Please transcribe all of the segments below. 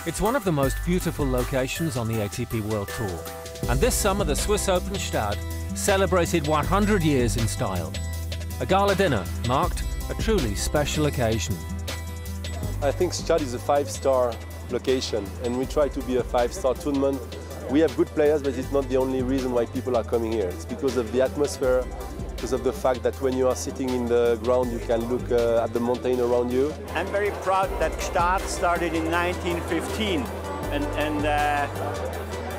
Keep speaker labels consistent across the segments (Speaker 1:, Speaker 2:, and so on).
Speaker 1: It's one of the most beautiful locations on the ATP World Tour. And this summer, the Swiss Open Gstaad celebrated 100 years in style. A gala dinner marked a truly special occasion.
Speaker 2: I think Gstaad is a five-star location, and we try to be a five-star tournament. We have good players, but it's not the only reason why people are coming here. It's because of the atmosphere, because of the fact that when you are sitting in the ground, you can look at the mountain around you.
Speaker 3: I'm very proud that Gstaad started in 1915, and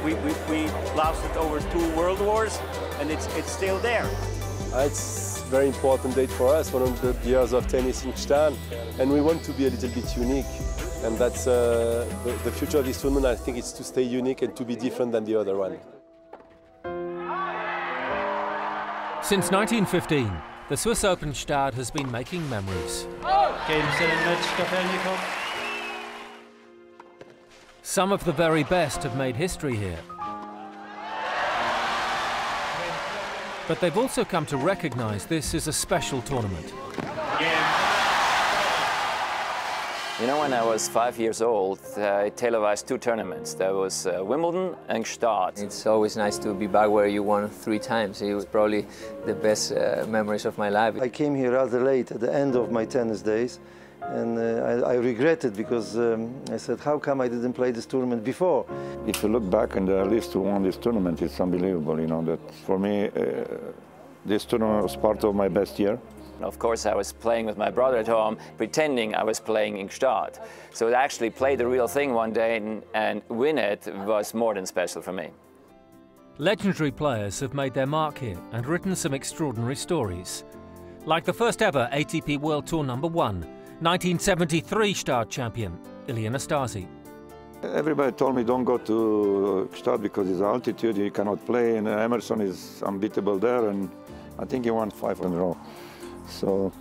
Speaker 3: we lasted over 2 world wars, and it's still there.
Speaker 2: It's a very important date for us, 100 years of tennis in Gstaad, and we want to be a little bit unique. And that's the future of this tournament. I think it's to stay unique and to be different than the other one.
Speaker 1: Since 1915, the Swiss Open Gstaad has been making memories. Some of the very best have made history here. But they've also come to recognize this is a special tournament.
Speaker 4: You know, when I was 5 years old, I televised 2 tournaments. There was Wimbledon and Gstaad.
Speaker 5: It's always nice to be back where you won 3 times. It was probably the best memories of my life.
Speaker 6: I came here rather late at the end of my tennis days, and I regret it because I said, how come I didn't play this tournament before?
Speaker 7: If you look back in the list who won this tournament, it's unbelievable. You know, that for me, this tournament was part of my best year.
Speaker 4: Of course, I was playing with my brother at home, pretending I was playing in Gstaad. So to actually play the real thing one day and win it was more than special for me.
Speaker 1: Legendary players have made their mark here and written some extraordinary stories. Like the first ever ATP World Tour #1, 1973 Gstaad champion, Ilie Nastase.
Speaker 7: Everybody told me don't go to Gstaad because it's altitude, you cannot play, and Emerson is unbeatable there, and I think he won 5 in a row. So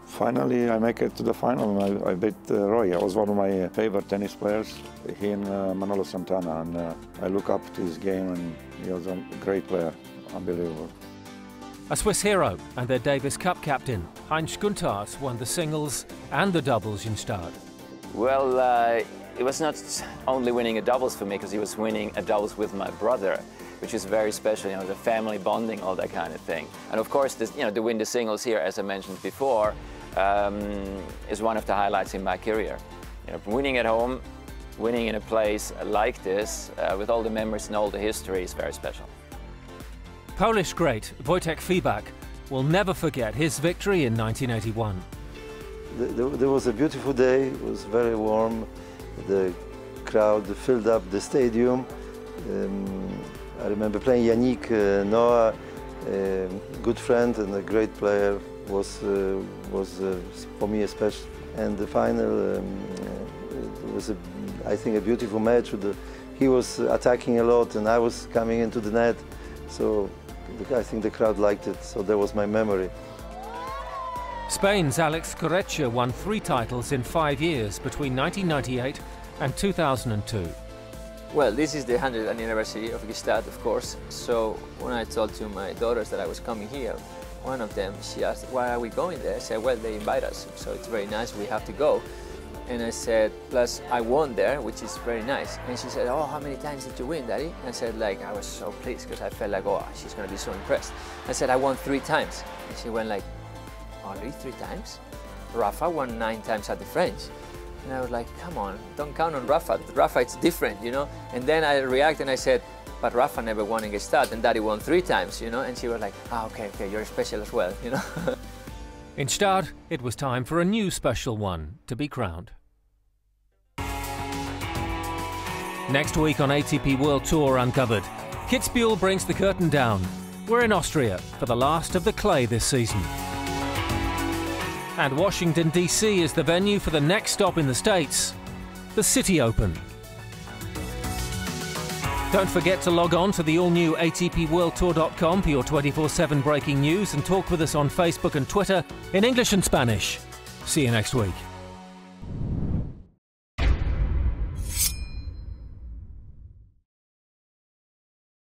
Speaker 7: finally I make it to the final, and I beat Roy. I was one of my favorite tennis players, he and Manolo Santana, and I look up to his game, and he was a great player, unbelievable.
Speaker 1: A Swiss hero and their Davis Cup captain, Heinz Gunthars, won the singles and the doubles in Gstaad.
Speaker 4: Well, it was not only winning a doubles for me, because he was winning a doubles with my brother, which is very special, you know, the family bonding, all that kind of thing. And of course, this, you know, to win the singles here, as I mentioned before, is one of the highlights in my career. You know, winning at home, winning in a place like this, with all the memories and all the history, is very special.
Speaker 1: Polish great Wojtek Fibak will never forget his victory in 1981.
Speaker 6: There was a beautiful day, it was very warm, the crowd filled up the stadium. I remember playing Yannick Noah, a good friend and a great player, was for me special. And the final was, I think, a beautiful match. He was attacking a lot and I was coming into the net, so I think the crowd liked it, so that was my memory.
Speaker 1: Spain's Alex Corretja won 3 titles in 5 years between 1998 and 2002.
Speaker 5: Well, this is the 100th anniversary of Gstaad, of course. So when I told to my daughters that I was coming here, one of them, she asked, why are we going there? I said, well, they invite us, so it's very nice, we have to go. And I said, plus I won there, which is very nice. And she said, oh, how many times did you win, Daddy? I said, like, I was so pleased because I felt like, oh, she's going to be so impressed. I said, I won 3 times. And she went like, only 3 times? Rafa won 9 times at the French. And I was like, come on, don't count on Rafa. Rafa, it's different, you know? And then I reacted and I said, but Rafa never won in Gstaad, and Daddy won 3 times, you know? And she was like, ah, okay, you're special as well, you know?
Speaker 1: In Gstaad, it was time for a new special one to be crowned. Next week on ATP World Tour Uncovered, Kitzbühel brings the curtain down. We're in Austria for the last of the clay this season. And Washington, D.C. is the venue for the next stop in the States, the City Open. Don't forget to log on to the all-new ATPWorldTour.com for your 24/7 breaking news and talk with us on Facebook and Twitter in English and Spanish. See you next week.